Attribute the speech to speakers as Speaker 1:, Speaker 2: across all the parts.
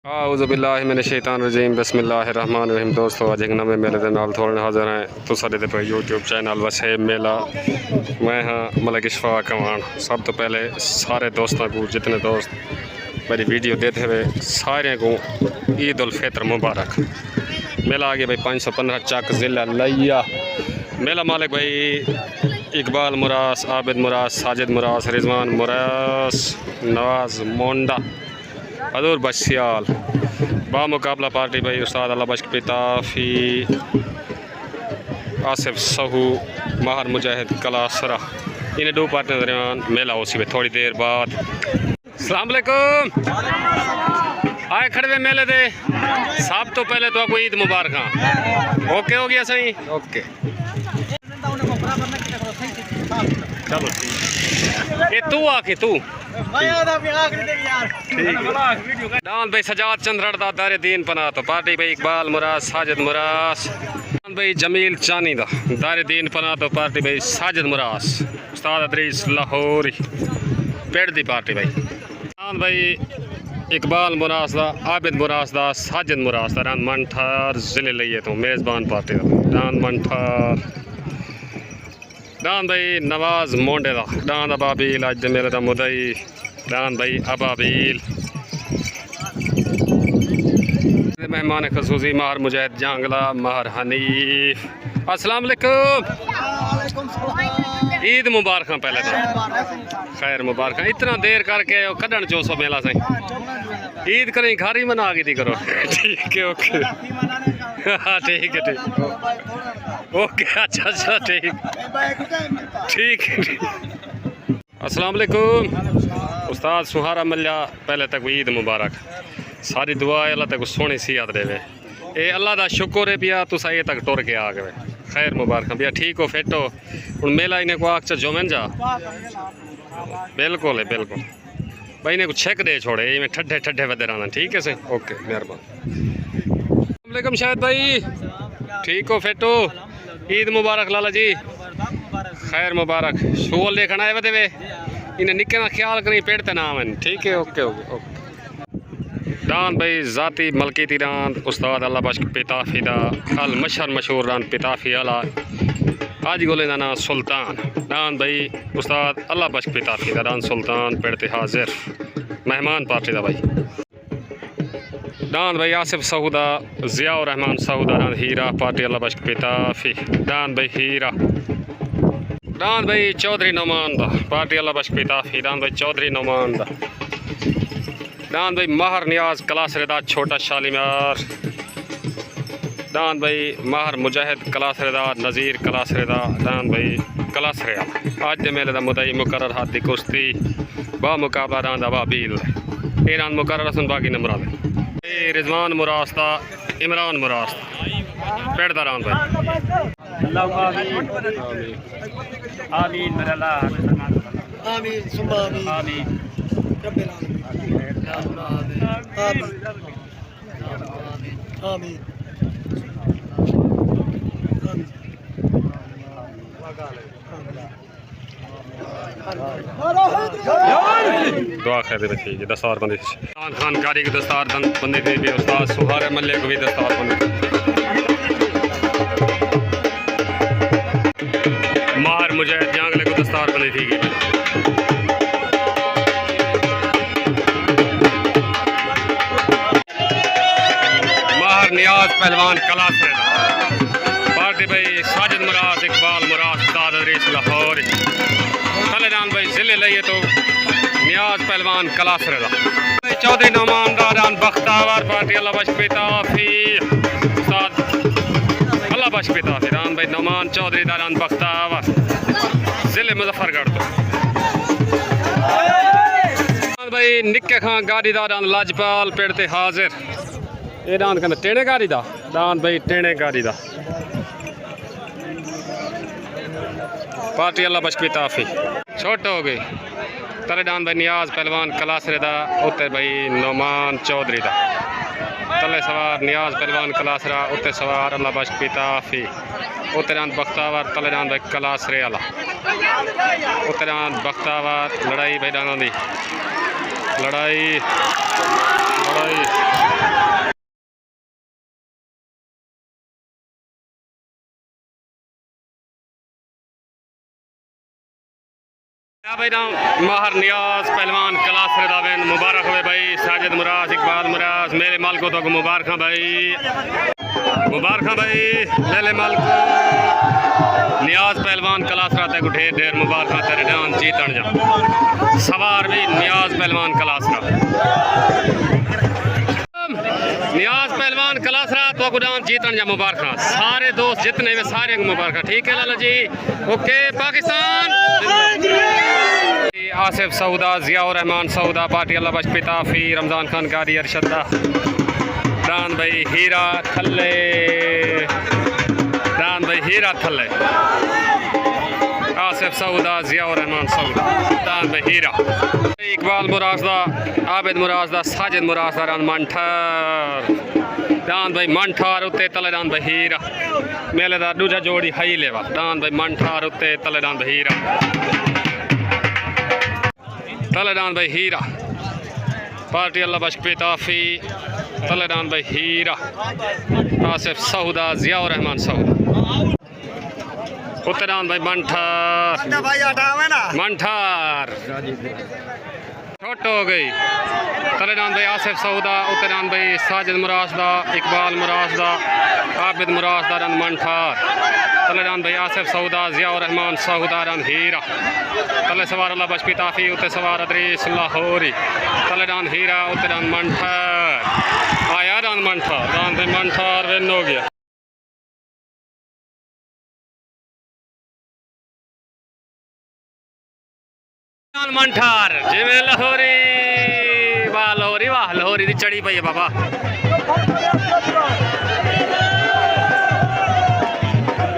Speaker 1: आऊज़ुबिल्लाहि मिनश्शैतानिर्रजीम बिस्मिल्लाहिर्रहमानिर्रहीम। दोस्तों अज एक नवे मेले के नाल थोड़े हाज़िर हैं तो साडे पे यूट्यूब चैनल वसेब मेला। मैं हाँ मलिक इशफाक कमान। सब तो पहले सारे दोस्तों को जितने दोस्त मेरी वीडियो देते हुए सारे को ईद उल फितर मुबारक। मेला आ गया भाई 515 चक ज़िला लिया। मेला मालिक भाई इकबाल मुरास, आबिद मुरास, साजिद मुरास, रिजवान मुरास, नवाज मोंडा, हजूर बशियाल बामुकाबला पार्टी भाई उस्ताद अल्लाह बख्श पिताफी, आसिफ सहू, माहर मुजाहिद कलासरा। इन्हें दो पार्टी के दरमियान मेला हो सी थोड़ी देर बाद। अस्सलाम वालेकुम। आए खड़े हुए मेले दे। सब तो पहले तो आपको ईद मुबारक। ओके हो गया सही। ओके चलो ये तू आके तू डान भाई सजाद चंद रड़दा दारे दीन पना तो पार्टी भाई इकबाल मुरास, साजिद मुरास, भाई जमील चानी दा दारे दीन पना तो पार्टी भाई साजिद मुरास, उस्ताद अदरीस लाहौरी पेड़ दी पार्टी भाई डान भाई इकबाल मुरास दा, आबिद मुरास दा, साजिद मुरास दा डान मंठार जिले लिए तो मेज़बान पार्टी दा डान मंठार डान भाई नवाज मोंडे दा डान अबाबील अज मेले दा मुदई डान भाई अबाबील मेहमान खसूसी माहर मुजाहिद जांगला, माहर हनीफ। अस्सलाम वालेकुम। ईद मुबारक पहले तो खैर मुबारक। इतना देर करके कदन जो सो मेला सही ईद करें घर ही मना के दी करो। ठीक है ओके। हाँ ठीक है ठीक ओके अच्छा अच्छा ठीक ठीक है। अस्सलाम वालेकुम। उस्ताद सुहारा मल्ला पहले तक ईद मुबारक। सारी दुआ है अल्लाह तक सोहनी सेहत देवे। ये अल्लाह का शुक्र है पिया तुस ये तक टुर के आ गए। खैर मुबारक भैया ठीक हो फिट हो हूँ मेला इन्हें को आख जोमें जा बिल्कुल है बिल्कुल भाई इन्हें को छेक दे छोड़े इवें ठड्डे ठड्डे वधे रहना। ठीक है सही ओके मेहरबान। वालेकुम शायद भाई ठीक हो फिट हो ईद मुबारक लाला जी। खैर मुबारक शोल देखना है वे इन्हें निके ना ख्याल करें पेड़ ते नाम है। ठीक है ओके ओके ओके। डान भाई ज़ाती मलकीती डान उस्ताद अल्लाह बख्श पिताफी दा अल मशहर मशहूर डान पिताफी अला आज गोले ना सुल्तान डान भाई उस्ताद अल्लाह बख्श पिताफी दा डान सुल्तान पेड़ते हाजिर मेहमान पार्टी दा भाई डान भाई आसिफ सऊदा, ज़ियाउर रहमान सऊदा डान हीरा पार्टी अल्लाह बख्श पिताफी डान भाई हीरा डान भाई चौधरी नुमान दा पार्टी अल्लाह बख्श पिताफी डान भाई चौधरी नुमान दा डान भाई माहर नियाज क्लास रेदा छोटा शालीमार डान भाई माहर मुजाहिद क्लास रेदा नज़ीर क्लास रेदा डान भाई क्लास रेदा आज दे मेले दा मुदई मुकर्रर हाथी कुश्ती बा मुकाबला डान अबाबील ईरान मुकर्रर सुन बाकी नंबर रिजवान मुरास्ता इमरान मुरास्ता पेड़ दा डान भाई आमीन आमीन आमीन दुआ खैर ठीक है। दस्तार बंदी खान कारी की दस्तार बंदी थी भी उस्ताद सुहारे मल्ले को भी दस्तार बंदी माहर मुजाहिद जांगले को दस्तार बंदी थी। नियाज पहलवान क्लास पार्टी भाई साजिद मुरास, इकबाल मुरास, उस्ताद अदरीस लाहौरी तलेदान भाई जिले लिए तो नियाज पहलवान क्लास चौधरी नुमान दारान बख्तावर पार्टी अल्लाह बख्श पिताफी उस्ताद अल्लाह बख्श पिताफी दान भाई नुमान चौधरी दारान बख्तावर जिले मुजफ्फरगढ़ तो भाई निक्के खां गाड़ी दारान लाजपाल पेड़ते हाजिर ये डान कहना टेणे गाड़ी दा डान भाई टेणे गाड़ी दा पार्टी अल्लाह बख्श पिताफी छोट हो गई तले डान भाई नियाज पहलवान क्लासरे दा उत्ते भाई नुमान चौधरी दा तले सवार नियाज पहलवान क्लासरा उत्ते सवार अल्लाह बख्श पिताफी उत्ते डान बख्तावर तले डान भाई क्लासरे अला उत्ते डान बख्तावर लड़ाई भाई डाना दी लड़ाई लड़ाई भाई नाम माहर नियाज पहलवान क्लास दावेन मुबारक हुए भाई साजिद मुराज इकबाल मुराज मेरे माल को तो मुबारक भाई मेरे माल को नियाज पहलवान क्लास रात को ढेर ढेर मुबारक तेरे डांस जीतन जा सवार भी नियाज पहलवान क्लास नियाज पहलवान क्लास रात तो डांस जीतन जा मुबारक सारे दोस्त जितने वे सारे को मुबारक ठीक है लाला जी ओके पाकिस्तान आसिफ सऊदा जियाउर रहमान सऊदा पार्टी अल्लाह बख्श पिताफी रमज़ान खान गाड़ी अरशदा दान भाई हीरा थल्ले दान भाई हीरा थल्ले आसिफ सऊदा जियाउर रहमान सऊदा दान भाई हीरा इकबाल मुराजदा आबिद मुराजदा साजिद मुराजदा रान मंठर दान भाई मंठार उत्ते तले दान भाई हीरा मेले दा दूजा जोड़ी हई लेवा दान भाई मंठार उत्ते तले दान भाई हीरा तलेदान भाई हीरा पार्टी अल्लाह बख्श पिताफी तलेदान भाई हीरा आसिफ सऊदा जियाउर रहमान सऊदा उत्तरान भाई मंठार छोट हो गई तलेदान भाई आसिफ सऊदा उत्तरान भाई साजिद मुराजदा इकबाल मुराजदा आबिद मुराजदा रन मंठार तलेदान भाई आसिफ सऊदा जियाउर रहमान सऊदा रन हीरा तले सवार अल्लाह बख्श पिताफी उत्ते सवार अदरीस लाहौरी तलेदान हीरा उत्तरान मंठार आया रन मंठार दान भाई मंठार विन हो गया मंठार जिमें लाहौरी वाह लाहौरी दी चढ़ी पई है बाबा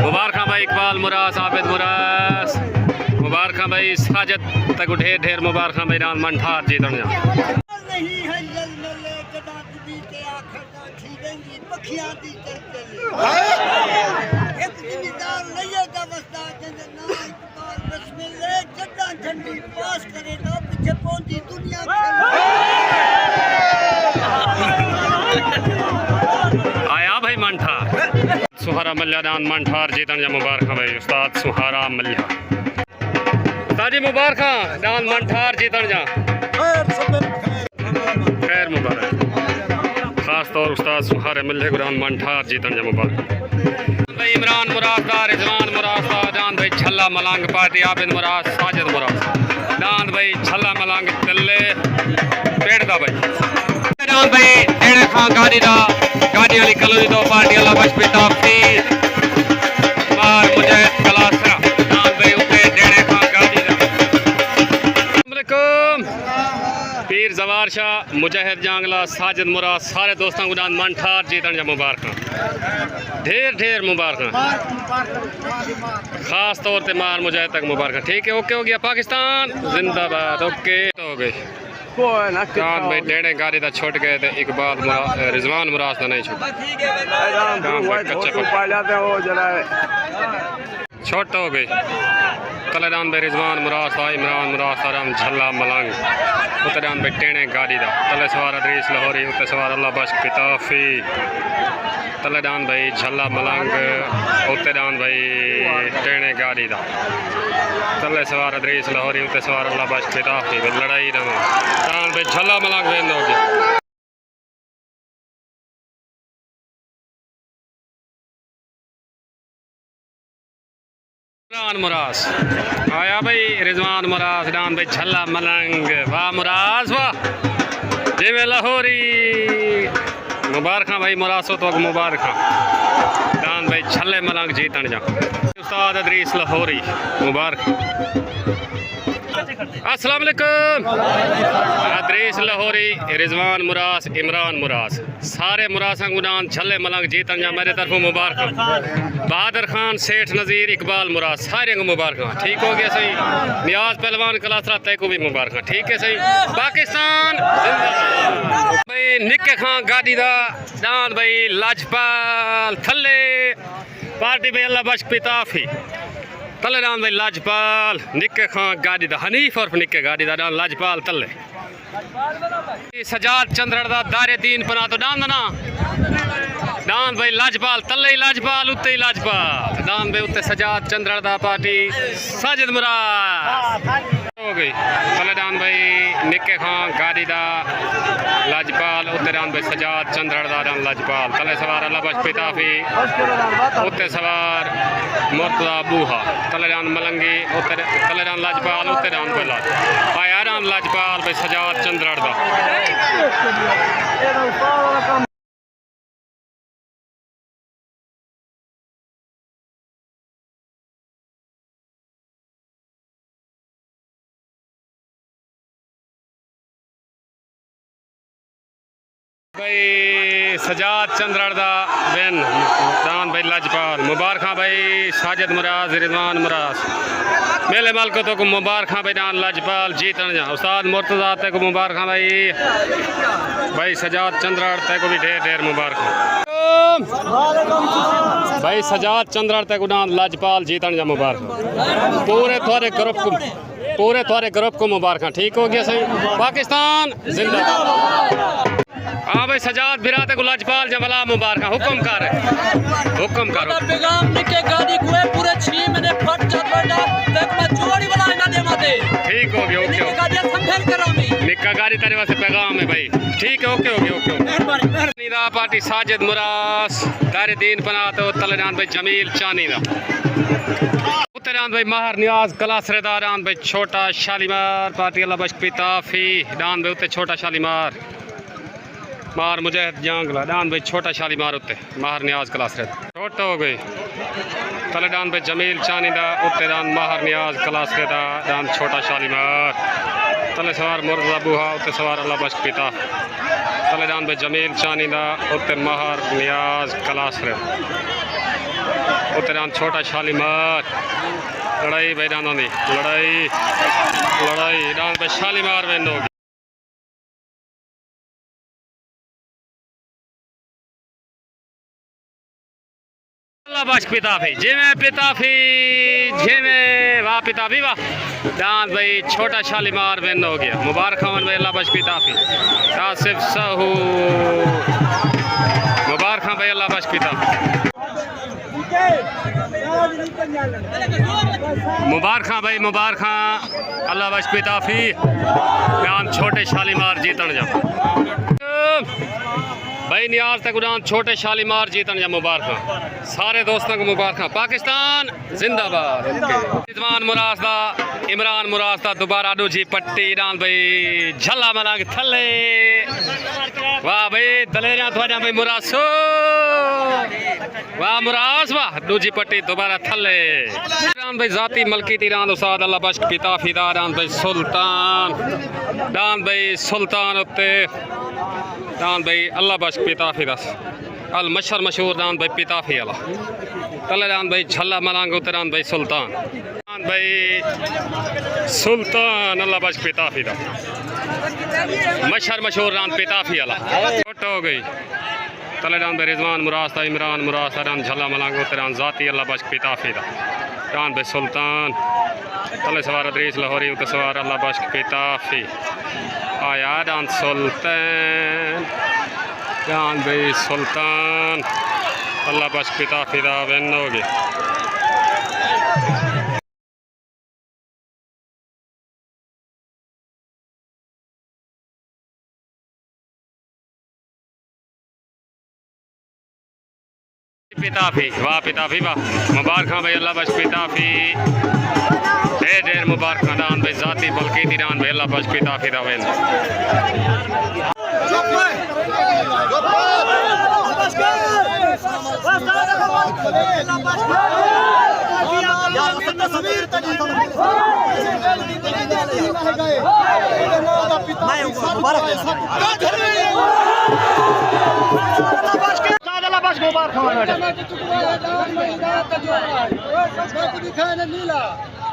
Speaker 1: मुबारक भाई इकबाल मुराज आबिद मुराज मुबारक भाई साजिद तक ढेर ढेर मुबारक भाई रान मंठार जीतन जा आया भाई मंठार सुहारा मल्या दान मंठार जीतन जा मुबारक भाई उस्ताद सुहारा मल्या ताजी मुबारक दान मंठार जीतन जा खैर मुबारक खास तौर उस्ताद सुहारे मल्ले दान मंठार जीतन जा मुबारक भाई इमरान मुराजदा रिजवान मुराजदा दान भाई छल्ला मलंग पार्टी आबिद मुराज साजिद मुराज दान भाई छल्ला मलंग तिल्ले पेड़ दा भाई दान भाई डेढ़ खां गाड़ी वाली कलोनी तो पार्टी अल्लाह बख्श पिताफी मार मुजाहिद कलासरा दान भाई उत्ते डेढ़ खां गाड़ी दा अस्सलाम पीर जवार शाह मुजाहिद जांगला साजिद मुराद सारे दोस्तों को दान मंठार जीतन जा मुबारक ढेर ढेर मुबारक खास तौर पे मार मुजाहिद तक मुबारक ठीक है ओके हो गया पाकिस्तान जिंदाबाद ओके हो गई कान भाई डेढ़े गाड़ी दा छोड़ गए थे इकबाल रिजवान मुराद दा नहीं छोट हो गई तलेदान भाई रिजवान मुराद दा इमरान मुराद दा राम झल्ला मलंग उत्तरान भाई टेणे गाड़ी दा तले सवार अदरीस लाहौरी उत्ते सवार अल्लाह बख्श पिताफी तलेदान भाई झल्ला मलंग उत्तरान भाई टेणे गाड़ी दा तले सवार अदरीस लाहौरी उत्ते सवार अल्लाह बख्श पिताफी लड़ाई ना दान भाई झल्ला मलंग वेंद हो गया मुराज आया भाई रिजवान मुराज दान भाई झल्ला मलंग वाह मुराज वाह जिमें लाहौरी मुबारक भाई मुरासो तो मुबारक दान भाई छल्ले मलंग जीतन जा उस्ताद अदरीस लाहौरी मुबारक अस्सलाम वालेकुम अदरीस लाहौरी रिजवान मुरास इमरान मुरास सारे मुरासा गुडान छल्ले मलंग जीतन जा मेरे तरफों मुबारक बहादुर खान सेठ नज़ीर इकबाल मुरास सारे को मुबारक ठीक हो गया सही नियाज पहलवान कलासरा तय को भी मुबारक ठीक है सही पाकिस्तान भाई निक्के खान गाड़ी दा दान भाई लाजपाल थल्ले पार्टी भाई अल्लाह बख्श पिताफी तले दान भाई लाजपाल निक्के खान गाड़ी दा हनीफ और निक्के गाड़ी दा दान लाजपाल तले सजाद चंद्रड़ दा दारे दीन पना तो डांद ना डांद भाई लाजपाल तले लाजपाल उत्ते लाजपाल डांद भाई उत्ते सजाद चंद्रड़ दा पार्टी साजिद मुराद हो गई तले डांद भाई निक्के खान गाड़ी दा लाजपाल उत्ते डांद भाई सजाद चंद्रड़ दा डांद लाजपाल तले सवार अल्लाह बख्श पिताफी उत्ते सवार मुर्तजा बूहा तले डांद मलंगी उत्ते तले डांद लाजपाल उत्ते डांद भाई लाज आया डांद लाजपाल भाई सजाद चंद्रड़ दा भाई सजाद चंद्रड़ दा बेन दान भाई लाजपाल मुबारक भाई साजिद मुराज रिजवान मुराज मेले माल को तो मुबारक भाई दान लाजपाल जीतन जा उस्ताद मुर्तजा ते को मुबारक भाई सजाद चंद्रड़ ते को भी ढेर ढेर मुबारक भाई सजाद चंद्रड़ ते को दान लाजपाल जीतन जा मुबारक पूरे थोड़े ग्रुप को मुबारक ठीक हो गया सही पाकिस्तान जिंदाबाद। हाँ भाई सजाद बिराते को लाजपाल जमला मुबारक हुक्म कर पैगाम निके गाड़ी को पूरे 6 महीने फट चल बड़ा तक मैं जोड़ी वाला ना दे माते ठीक हो गया ओके गाड़ी संभल करो मैं निका गाड़ी तेरे वास्ते पैगाम है भाई ठीक है ओके नीदा पार्टी साजिद मुरास दारे दीन पना तो तलनान भाई जमील चानी दा उत्तरान भाई महर नियाज कलासरेदारान भाई छोटा शालीमार पार्टी अल्लाह बख्श पिताफी डान भाई उत्ते छोटा शालीमार मार मुजाहिद जांगला डान भाई छोटा शालीमार उत्ते महर नियाज क्लास रे छोटा हो गई तले डान भाई जमील चानी दा उत्ते डान महर नियाज क्लास रे दा डान छोटा शालीमार तले सवार मुर्तजा बूहा उत्ते सवार अल्लाह बख्श पिता तले डान भाई जमील चानी दा उत्ते महर नियाज क्लास रे उत्ते डान छोटा शालीमार लड़ाई भाई डान दी लड़ाई डान भाई शालीमार में नो बख्श पिताफी जिमे वाह पिताफी वाह डांस भाई छोटा शालीमार बेन हो गया मुबारक हवन भाई अल्लाह बख्श पिताफी तासिफ साहू मुबारक भाई अल्लाह बख्श पिता मुबारक भाई मुबारक अल्लाह बख्श पिताफी डांस छोटे शालीमार जीतन जा भाई नियाज तक उड़ान छोटे शालीमार जीतन या मुबारक सारे दोस्तों को मुबारक पाकिस्तान जिंदाबाद रिजवान मुरासदा इमरान मुरासदा दोबारा दूजी पट्टी डाल भाई झल्ला मलांग थले वाह भाई दलेरिया थोड़ा भाई मुरासो वाह मुरास वाह दूजी पट्टी दोबारा थले डान भाई जाती मलकी तीरान उस्ताद अल्लाह बख्श पिता फिदा डान भाई सुल्तान उत्ते डान भाई अल्लाह बख्श पिता फिदास अल मशहूर मशहूर डान भाई पिता फी अला तले डान भाई झल्ला मलांग उत्ते डान भाई सुल्तान अल्लाह बख्श पिता फिदा मशहूर डान पिता फी अला छोट हो गई तले डान भाई रिजवान मुरास्ता इमरान मुरास्ता डान झल्ला मलांग उत्ते डान जाती अल्लाह बख्श पिता फिदा डान भाई सुल्तान तले सवार अदरीस लाहौरी उत्ते सवार अल्लाह बख्श पिता फी आया डान सुल्तान डान भाई सुल्तान अल्लाह बख्श पिता फिदा बेन हो गए पिताफी वाह मुबारक भाई अल्लाह बख्श पिताफी ढेर ढेर मुबारक डान भाई जाती बल्कि डान भाई अल्लाह बख्श पिताफी दा वेन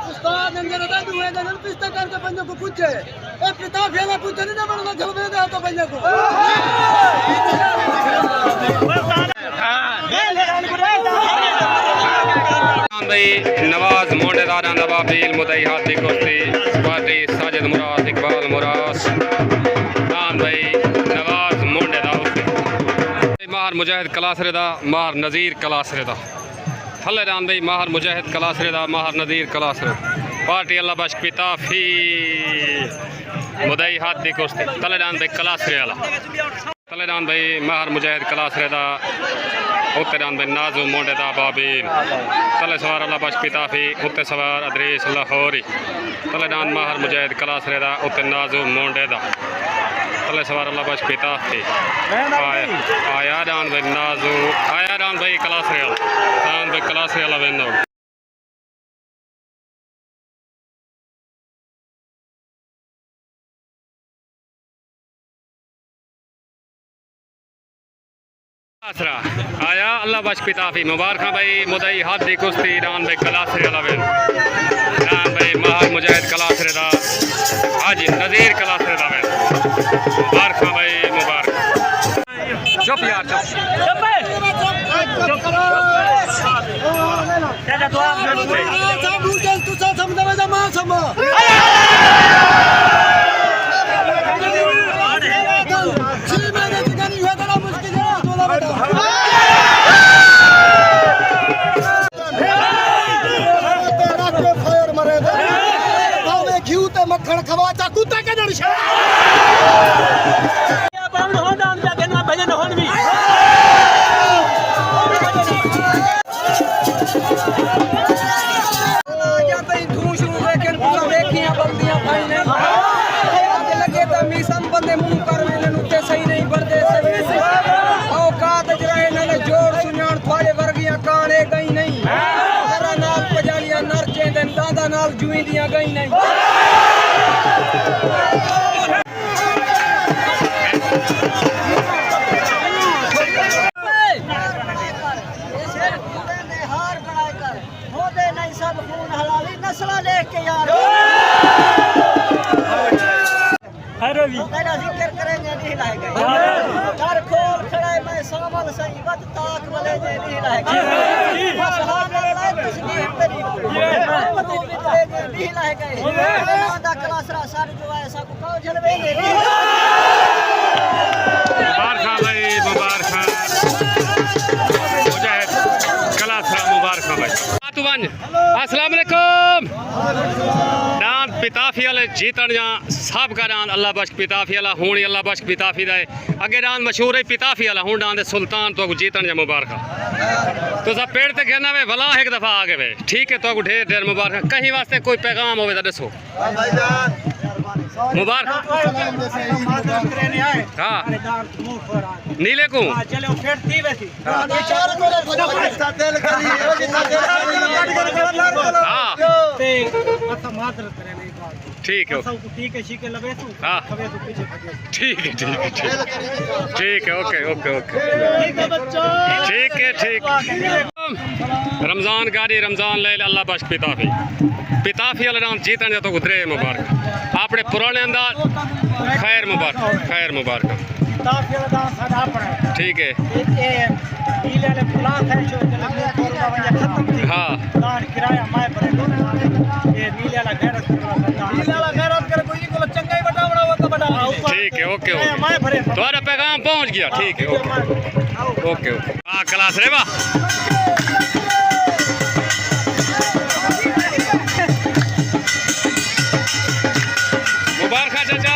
Speaker 2: उस्ताद नंगरदा दुए दिन पिस्ता करके बंदे को पूछे ए पिता फेला पूछे नहीं बनना झलवे दे तो बंदे को
Speaker 1: भाई नवाज मोंडेदार नवाबील मुदई हाथी कुश्ती पार्टी साजिद मुराद इकबाल मुराद माहर मुजाहिद कलासरे दा माहर नज़ीर कलासरे दा थले डान बई माहर मुजाहिद कलासरे दा माहर नज़ीर कलासरे पार्टी अल्लाह बख्श पिता फी मुदई हाथ दी कुश्ती तले डान बई कलासरे वाला तले डान बई माहर मुजाहिद कलासरे दा उत्ते डान बई नाजू मोंडे दा बाबील तले सवार अल्लाह बख्श पिता फी उत्ते सवार अदरीस लाहौरी तले डान माहर मुजाहिद कलासरे दा उत्ते नाजू मोंडे दा तले सवार अल्लाह बख्श पिता फी आया डान बई नाजू आया डान बई कलासरे वाला डान बई कलासरे वाला वेंदो आया अल्लाह बख्श पिता फी मुबारक भाई मुदई हाथ दी कुश्ती डान भाई कलासरे वाला वेन डान भाई माहर मुजाहिद कलासरे दा हाजी नज़ीर कलासरे दा वेन मुबारक भाई मुबारक चुप यार चुप
Speaker 2: मक्खन खवाचा कुत्ता के डर से बावड़ हो डान जा देना भजन होन भी या तई धूस लेकिन पूरा देखियां बंदियां भाई ने आगे लगे त मी संबंधे मुंह कर वेले नुते सही नहीं बरदे से औकात जराए ने जोड़ सुनान थोड़े वर्गियां काने गई नहीं जरा नाल पजालियां नरचे दन दादा नाल जुईंदियां गई नहीं नस्ला देख के यार जिक्र करेंगे नहीं लाएगा घर खोल खड़ा है मैं सामल सही बद ताक वाले नहीं लाएगा बस हाथ लाए तस्बीह तेरी मत नहीं लाएगा आधा क्लासरा सारे जो है सब को जलवेंगे
Speaker 1: मुबारक भाई मुबारक मुजाहिद कलासरा मुबारक भाई तुवन अस्सलाम वालेकुम डांद पिताफी वाले जीतन जा सब का डांद अल्लाह बख्श पिताफी वाला हूँ अल्लाह बख्श पिताफी दा अगे डांद मशहूर है पिताफी वाला हूँ डांद सुल्तान तो जीतन जा मुबारक तो सब पेड़ ते कहना वे भला एक दफा आ गए ठीक है तो ढेर ढेर मुबारक कहीं वास्ते कोई पैगाम होवे तो दसो मुबारक हाँ नीले को
Speaker 2: चलो फिर थी वैसी
Speaker 1: हाँ ठीक है
Speaker 2: ठीक है शीके लगे तू
Speaker 1: हाँ ठीक है ठीक है ठीक है ओके ओके ओके ठीक है ठीक रमज़ान गाड़ी रमज़ान ले अल्लाह बख्श पिताफी पिताफी वाला नाम जीतन जा तो उतरे मुबारक आपने पुराने अंदाज खैर मुबारक ठीक है हाँ ठीक है ओके ओके तुम्हारा पैगाम पहुंच गया ठीक है ओके ओके ओके हाँ क्लास रे वाह मुबारक चाचा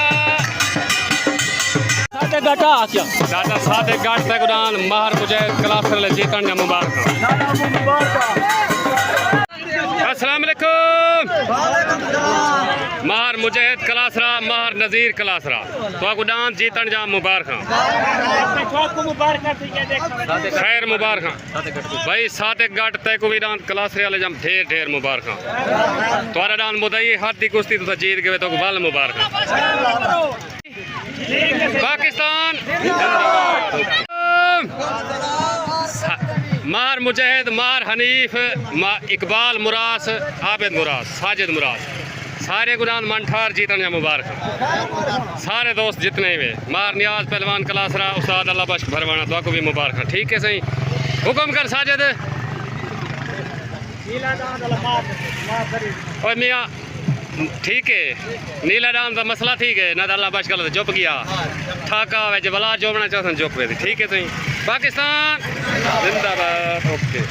Speaker 2: गटा क्या
Speaker 1: दादा साथे गाट तक उड़ान माहर मुजाहिद कलासर ले जीतन जा मुबारक अस्सलाम वालेकुम माहर मुजाहिद कलासरा माहर नज़ीर कलासरा तो उड़ान जीतन जा मुबारक खैर मुबारक भाई साथे गाट तक उड़ान कलासरे वाले जम ढेर ढेर मुबारक तोरा डान मुदई हाथ दी कुश्ती तो जीत गए तो बल मुबारक पाकिस्तान मार मुजाहिद मार हनीफ इकबाल मुरास आबिद मुरास साजिद मुरास सारे गुरान मंठार जीतन या मुबारक सारे दोस्त जितने हुए मार नियाज पहलवान कलासरा उस्ताद अल्लाह बख्श भरवाना तो आपको भी मुबारक ठीक है सही हुक्म कर साजिद और मियाँ ठीक है नीला डांस का मसला ठीक है ना अल्लाह बख्श गलत चुप गया ठाका वैसे बला चोपना चाहते चुप पे ठीक है सही पाकिस्तान जिंदाबाद। ओके।